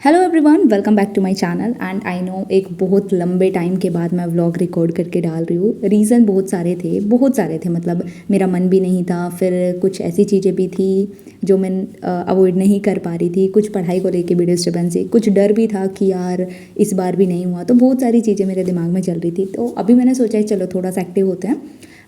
Hello everyone, welcome back to my channel. And I know एक बहुत लंबे time के बाद मैं व्लॉग रिकॉर्ड करके डाल रही हूँ। रीज़न बहुत सारे थे। मतलब मेरा मन भी नहीं था, फिर कुछ ऐसी चीज़ें भी थी जो मैं अवॉइड नहीं कर पा रही थी। कुछ पढ़ाई को लेके भी डिस्टर्बेंस थी, कुछ डर भी था कि यार इस बार भी नहीं हुआ। तो बहुत सारी चीज़ें मेरे दिमाग में चल रही थी। तो अभी मैंने सोचा है चलो थोड़ा सा एक्टिव होते हैं।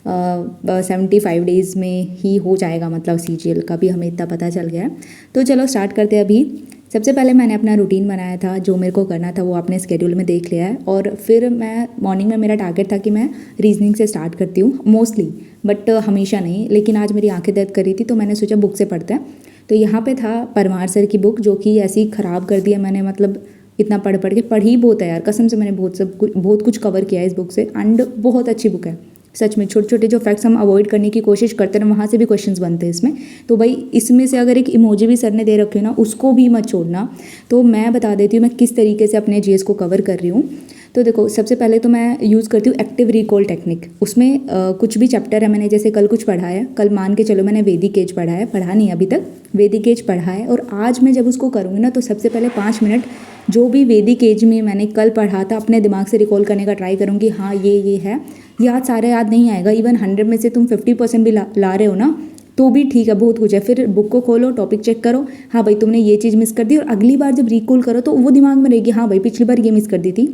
75 डेज़ में ही हो जाएगा, मतलब CGL का भी हमें इतना पता चल गया है। तो चलो स्टार्ट करते हैं अभी। सबसे पहले मैंने अपना रूटीन बनाया था, जो मेरे को करना था वो आपने स्केड्यूल में देख लिया है। और फिर मैं मॉर्निंग में मेरा टारगेट था कि मैं रीजनिंग से स्टार्ट करती हूँ मोस्टली, बट हमेशा नहीं। लेकिन आज मेरी आंखें दर्द कर रही थी तो मैंने सोचा बुक से पढ़ते हैं। तो यहाँ पे था परमार सर की बुक, जो कि ऐसी ख़राब कर दिया मैंने। मतलब इतना पढ़ के पढ़ी बहुत है यार, कसम से मैंने बहुत कुछ कवर किया है इस बुक से। एंड बहुत अच्छी बुक है सच में। छोटे छोटे जो फैक्ट्स हम अवॉइड करने की कोशिश करते हैं वहाँ से भी क्वेश्चंस बनते हैं इसमें। तो भाई इसमें से अगर एक इमोजी भी सर ने दे रखे हो ना, उसको भी मत छोड़ना। तो मैं बता देती हूँ मैं किस तरीके से अपने GS को कवर कर रही हूँ। तो देखो, सबसे पहले तो मैं यूज़ करती हूँ एक्टिव रिकॉल टेक्निक। उसमें कुछ भी चैप्टर है, मैंने जैसे कल कुछ पढ़ा है, कल मान के चलो मैंने वैदिक एज पढ़ा नहीं अभी तक, वैदिक एज पढ़ा है। और आज मैं जब उसको करूँगी ना, तो सबसे पहले 5 मिनट जो भी वैदिक एज में मैंने कल पढ़ा था अपने दिमाग से रिकॉल करने का ट्राई करूँगी। हाँ ये है याद, सारे याद नहीं आएगा। इवन 100 में से तुम 50% भी ला रहे हो ना, तो भी ठीक है, बहुत कुछ है। फिर बुक को खोलो, टॉपिक चेक करो, हाँ भाई तुमने ये चीज़ मिस कर दी, और अगली बार जब रिकॉल करो तो वो दिमाग में रहेगी, हाँ भाई पिछली बार ये मिस कर दी थी।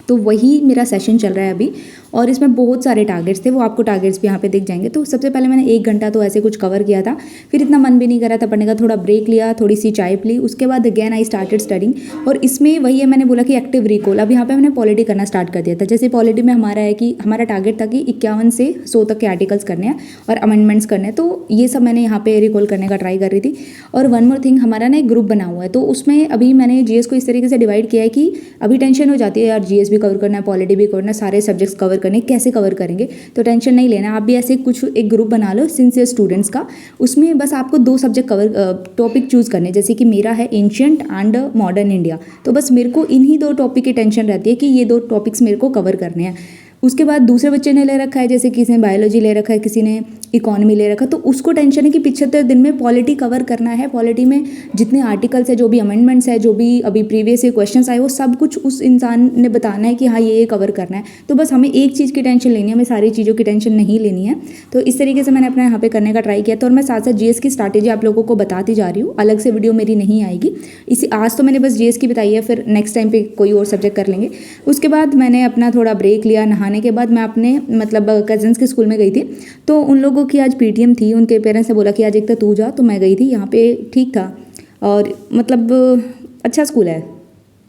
तो वही मेरा सेशन चल रहा है अभी। और इसमें बहुत सारे टारगेट्स थे, वो आपको टारगेट्स भी यहाँ पे दिख जाएंगे। तो सबसे पहले मैंने 1 घंटा तो ऐसे कुछ कवर किया था। फिर इतना मन भी नहीं कर रहा था पढ़ने का, थोड़ा ब्रेक लिया, थोड़ी सी चाय पी। उसके बाद अगेन आई स्टार्टेड स्टडिंग। और इसमें वही है, मैंने बोला कि एक्टिव रिकॉल। अब यहाँ पे मैंने पॉलिटी करना स्टार्ट कर दिया था। जैसे पॉलिटी में हमारा है कि हमारा टारगेट था कि 51 से 100 तक के आर्टिकल्स करने हैं और अमेंडमेंट्स करने हैं। तो ये सब मैंने यहाँ पे रिकॉल करने का ट्राई कर रही थी। और वन मोर थिंग, हमारा ना एक ग्रुप बना हुआ है, तो उसमें अभी मैंने GS को इस तरीके से डिवाइड किया है कि अभी टेंशन हो जाती है यार, GS भी कवर करना है, पॉलिटी भी करना है, सारे सब्जेक्ट्स कवर करने, कैसे कवर करेंगे। तो टेंशन नहीं लेना, आप भी ऐसे कुछ एक ग्रुप बना लो सिंसियर स्टूडेंट्स का। उसमें बस आपको 2 सब्जेक्ट कवर टॉपिक चूज़ करने, जैसे कि मेरा है एंशिएंट एंड मॉडर्न इंडिया। तो बस मेरे को इन्हीं 2 टॉपिक की टेंशन रहती है कि ये 2 टॉपिक्स मेरे को कवर करने हैं। उसके बाद दूसरे बच्चे ने ले रखा है, जैसे किसी ने बायोलॉजी ले रखा है, किसी ने इकोनॉमी ले रखा है, तो उसको टेंशन है कि 75 दिन में पॉलिटी कवर करना है। पॉलिटी में जितने आर्टिकल्स है, जो भी अमेंडमेंट्स है, जो भी अभी प्रीवियस ये क्वेश्चंस आए, वो सब कुछ उस इंसान ने बताना है कि हाँ ये कवर करना है। तो बस हमें एक चीज़ की टेंशन लेनी है, हमें सारी चीज़ों की टेंशन नहीं लेनी है। तो इस तरीके से मैंने अपना यहाँ पे करने का ट्राई किया था। और मैं साथ साथ GS की स्ट्रैटेजी आप लोगों को बताती जा रही हूँ, अलग से वीडियो मेरी नहीं आएगी। इसी आज तो मैंने बस GS की बताई है, फिर नेक्स्ट टाइम पे कोई और सब्जेक्ट कर लेंगे। उसके बाद मैंने अपना थोड़ा ब्रेक लिया, नहाने के बाद मैं अपने मतलब कजन्स के स्कूल में गई थी। तो उन लोगों की आज PTM थी, उनके पेरेंट्स ने बोला कि आज एक तो तू जा, तो मैं गई थी। यहाँ पे ठीक था, और मतलब अच्छा स्कूल है,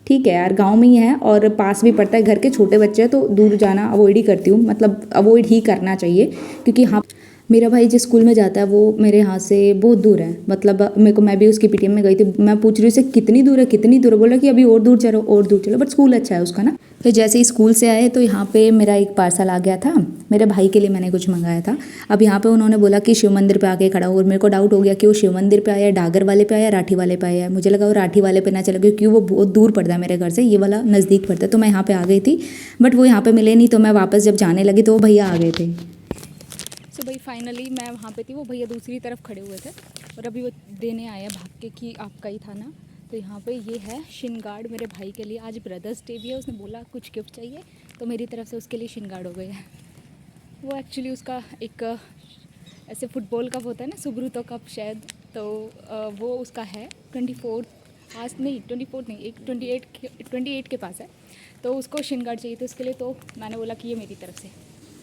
ठीक है यार, गांव में ही है और पास भी पड़ता है। घर के छोटे बच्चे हैं तो दूर जाना अवॉइड ही करती हूँ, मतलब अवॉइड ही करना चाहिए। क्योंकि हाँ, मेरा भाई जिस स्कूल में जाता है वो मेरे यहाँ से बहुत दूर है। मतलब मेरे को, मैं भी उसकी PTM में गई थी, मैं पूछ रही हूँ उसे कितनी दूर है कितनी दूर है, बोला कि अभी और दूर चलो और दूर चलो, बट स्कूल अच्छा है उसका ना। फिर जैसे ही स्कूल से आए तो यहाँ पे मेरा एक पार्सल आ गया था, मेरे भाई के लिए मैंने कुछ मंगाया था। अब यहाँ पे उन्होंने बोला कि शिव मंदिर पे आके खड़ा हो, और मेरे को डाउट हो गया कि वो शिव मंदिर पे आया, डागर वाले पे आया, राठी वाले पे आया। मुझे लगा वो राठी वाले पे ना चला, क्योंकि वो बहुत दूर पड़ता है मेरे घर से, ये वाला नज़दीक पड़ता है। तो मैं यहाँ पे आ गई थी, बट वो यहाँ पे मिले नहीं। तो मैं वापस जब जाने लगी तो वो भैया आ गए थे। सो भाई फाइनली मैं वहाँ पे थी, वो भैया दूसरी तरफ खड़े हुए थे, और अभी वो देने आया भाग के कि आपका ही था ना। तो यहाँ पे ये है शिन गार्ड मेरे भाई के लिए। आज ब्रदर्स डे भी है, उसने बोला कुछ गिफ्ट चाहिए, तो मेरी तरफ से उसके लिए शिन गार्ड हो गए हैं। वो एक्चुअली उसका एक ऐसे फुटबॉल कप होता है ना, सुब्रुतो कप शायद, तो वो उसका है 24 आज नहीं, 24 नहीं, एक 28 के पास है। तो उसको शिन गार्ड चाहिए, तो उसके लिए तो मैंने बोला कि ये मेरी तरफ से।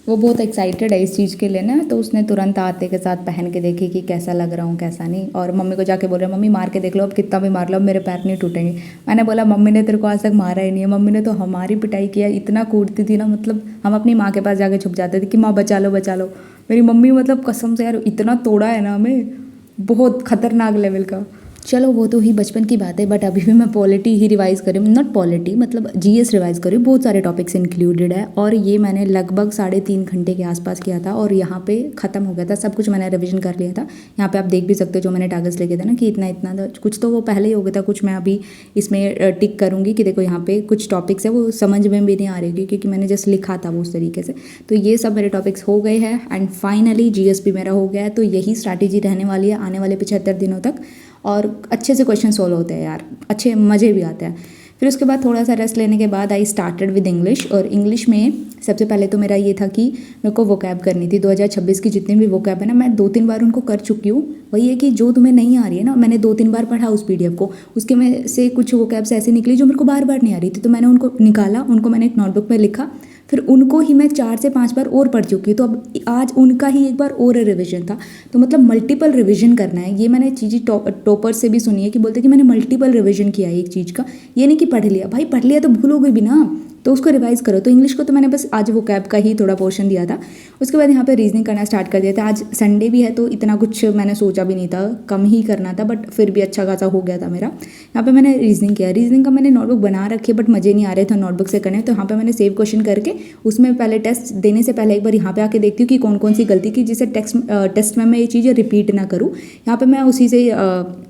वो बहुत एक्साइटेड है इस चीज़ के लिए ना, तो उसने तुरंत आते के साथ पहन के देखी कि कैसा लग रहा हूँ कैसा नहीं। और मम्मी को जाके बोल रहे मम्मी मार के देख लो, अब कितना भी मार लो, अब मेरे पैर नहीं टूटेंगे। मैंने बोला मम्मी ने तेरे को आज तक मारा ही नहीं है, मम्मी ने तो हमारी पिटाई किया, इतना कूटती थी ना। मतलब हम अपनी माँ के पास जाके छुप जाते थे कि माँ बचा लो बचा लो। मेरी मम्मी मतलब कसम से यार इतना तोड़ा है ना हमें, बहुत खतरनाक लेवल का। चलो वो तो ही बचपन की बात है, बट अभी भी मैं पॉलिटी ही रिवाइज़ कर रही हूँ, नॉट पॉलिटी मतलब GS रिवाइज़ कर रही हूँ। बहुत सारे टॉपिक्स इंक्लूडेड है, और ये मैंने लगभग 3.5 घंटे के आसपास किया था, और यहाँ पे ख़त्म हो गया था सब कुछ, मैंने रिवीजन कर लिया था। यहाँ पे आप देख भी सकते हो जो मैंने टारगेट्स लेके थे ना, कि इतना इतना कुछ तो वो पहले ही हो गया था, कुछ मैं अभी इसमें टिक करूँगी कि देखो यहाँ पे कुछ टॉपिक्स है वो समझ में भी नहीं आ रही, क्योंकि मैंने जस्ट लिखा था वो उस तरीके से। तो ये सब मेरे टॉपिक्स हो गए हैं, एंड फाइनली GS भी मेरा हो गया है। तो यही स्ट्रैटेजी रहने वाली है आने वाले 75 दिनों तक। और अच्छे से क्वेश्चन सॉल्व होते हैं यार, अच्छे मज़े भी आते हैं। फिर उसके बाद थोड़ा सा रेस्ट लेने के बाद आई स्टार्टेड विद इंग्लिश। और इंग्लिश में सबसे पहले तो मेरा ये था कि मेरे को वोकैब करनी थी। 2026 की जितनी भी वोकैब है ना, मैं 2-3 बार उनको कर चुकी हूँ। वही है कि जो तुम्हें नहीं आ रही है ना, मैंने 2-3 बार पढ़ा उस PDF को, उसके में से कुछ वोकैब्स ऐसे निकली जो मेरे को बार बार नहीं आ रही थी, तो मैंने उनको निकाला, उनको मैंने एक नोटबुक में लिखा, फिर उनको ही मैं 4 से 5 बार और पढ़ चुकी हूँ। तो अब आज उनका ही एक बार और रिविजन था। तो मतलब मल्टीपल रिविजन करना है, ये मैंने चीज़ें टॉपर से भी सुनी है कि बोलते हैं कि मैंने मल्टीपल रिविजन किया है एक चीज़ का। ये नहीं कि पढ़ लिया, भाई पढ़ लिया तो भूलोगे भी ना, तो उसको रिवाइज करो। तो इंग्लिश को तो मैंने बस आज वोकैब का ही थोड़ा पोर्शन दिया था। उसके बाद यहाँ पे रीजनिंग करना स्टार्ट कर दिया था। आज संडे भी है तो इतना कुछ मैंने सोचा भी नहीं था, कम ही करना था, बट फिर भी अच्छा खासा हो गया था मेरा। यहाँ पे मैंने रीजनिंग किया। रीजनिंग का मैंने नोटबुक बना रखी है, बट मज़े नहीं आ रहे थे नोटबुक से करने, तो यहाँ पे मैंने सेव क्वेश्चन करके उसमें पहले टेस्ट देने से पहले एक बार यहाँ पे आके देखती हूँ कि कौन कौन सी गलती की, जिससे टेस्ट में मैं ये चीज़ें रिपीट ना करूँ। यहाँ पे मैं उसी से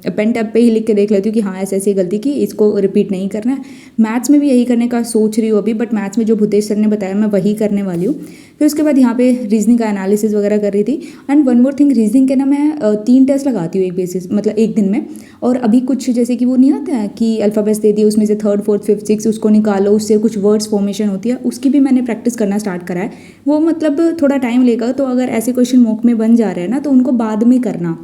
पेन टैब पे ही लिख के देख लेती हूँ कि हाँ ऐसे ऐसी गलती की, इसको रिपीट नहीं करना है। मैथ्स में भी यही करने का सोच रही हूँ अभी, बट मैथ्स में जो भूतेश सर ने बताया मैं वही करने वाली हूँ। फिर उसके बाद यहाँ पे रीजनिंग का एनालिसिस वगैरह कर रही थी। And one more thing, reasoning के ना मैं 3 टेस्ट लगाती हूँ एक बेसिस, मतलब एक दिन में। और अभी कुछ जैसे कि वो नहीं आता है कि अल्फ़ाबेट्स दे दिए, उसमें से 3rd 4th 5th 6th उसको निकालो, उससे कुछ वर्ड्स फॉर्मेशन होती है, उसकी भी मैंने प्रैक्टिस करना स्टार्ट करा है। वो मतलब थोड़ा टाइम लेगा, तो अगर ऐसे क्वेश्चन मॉक में बन जा रहे हैं ना, तो उनको बाद में करना,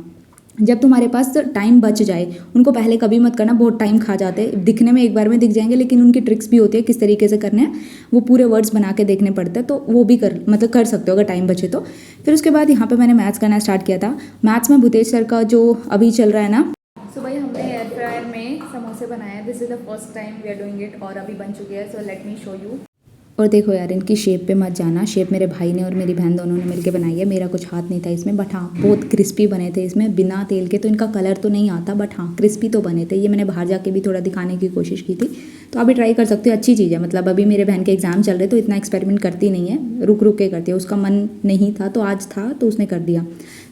जब तुम्हारे पास टाइम बच जाए। उनको पहले कभी मत करना, बहुत टाइम खा जाते हैं। दिखने में एक बार में दिख जाएंगे, लेकिन उनकी ट्रिक्स भी होती है किस तरीके से करने हैं, वो पूरे वर्ड्स बना के देखने पड़ते हैं। तो वो भी कर सकते हो अगर टाइम बचे तो। फिर उसके बाद यहाँ पे मैंने मैथ्स करना स्टार्ट किया था। मैथ्स में भूतेश सर का जो अभी चल रहा है ना, सो भाई हमने एयर फ्रायर में समोसे बनाए। This is the first time we are doing it, और अभी बन चुकी है। So let me show you. और देखो यार, इनकी शेप पे मत जाना, शेप मेरे भाई ने और मेरी बहन दोनों ने मिलके बनाई है, मेरा कुछ हाथ नहीं था इसमें। बट हाँ बहुत क्रिस्पी बने थे इसमें, बिना तेल के। तो इनका कलर तो नहीं आता, बट हाँ क्रिस्पी तो बने थे। ये मैंने बाहर जाके भी थोड़ा दिखाने की कोशिश की थी, तो आप भी ट्राई कर सकते हो, अच्छी चीज़ है। मतलब अभी मेरे बहन के एग्जाम चल रहे, तो इतना एक्सपेरिमेंट करती नहीं है, रुक रुक के करती है। उसका मन नहीं था तो आज था, तो उसने कर दिया।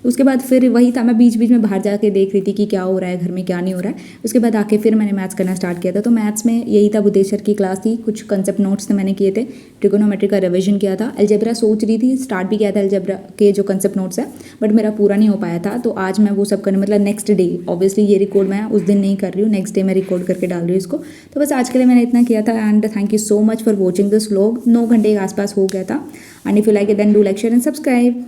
उसके बाद फिर वही था, मैं बीच बीच में बाहर जाके देख रही थी कि क्या हो रहा है घर में, क्या नहीं हो रहा है। उसके बाद आके फिर मैंने मैथ्स करना स्टार्ट किया था। तो मैथ्स में यही था, भूतेश सर की क्लास थी, कुछ कंसेप्ट नोट्स थे मैंने किए थे, ट्रिगोनोमेट्री का रिवीजन किया था। अलजेब्रा सोच रही थी, स्टार्ट भी किया था अलजेब्रा के जो कंसेप्ट नोट्स है, बट मेरा पूरा नहीं हो पाया था। तो आज मैं वो सब करने, मतलब नेक्स्ट डे, ऑब्वियसली ये रिकॉर्ड मैं उस दिन नहीं कर रही हूँ, नेक्स्ट डे मैं रिकॉर्ड करके डाल रही हूँ इसको। तो बस आज के लिए मैंने इतना किया था। And thank you so much for watching this vlog. 9 घंटे के आसपास हो गया था। And if you like it then do like share and subscribe.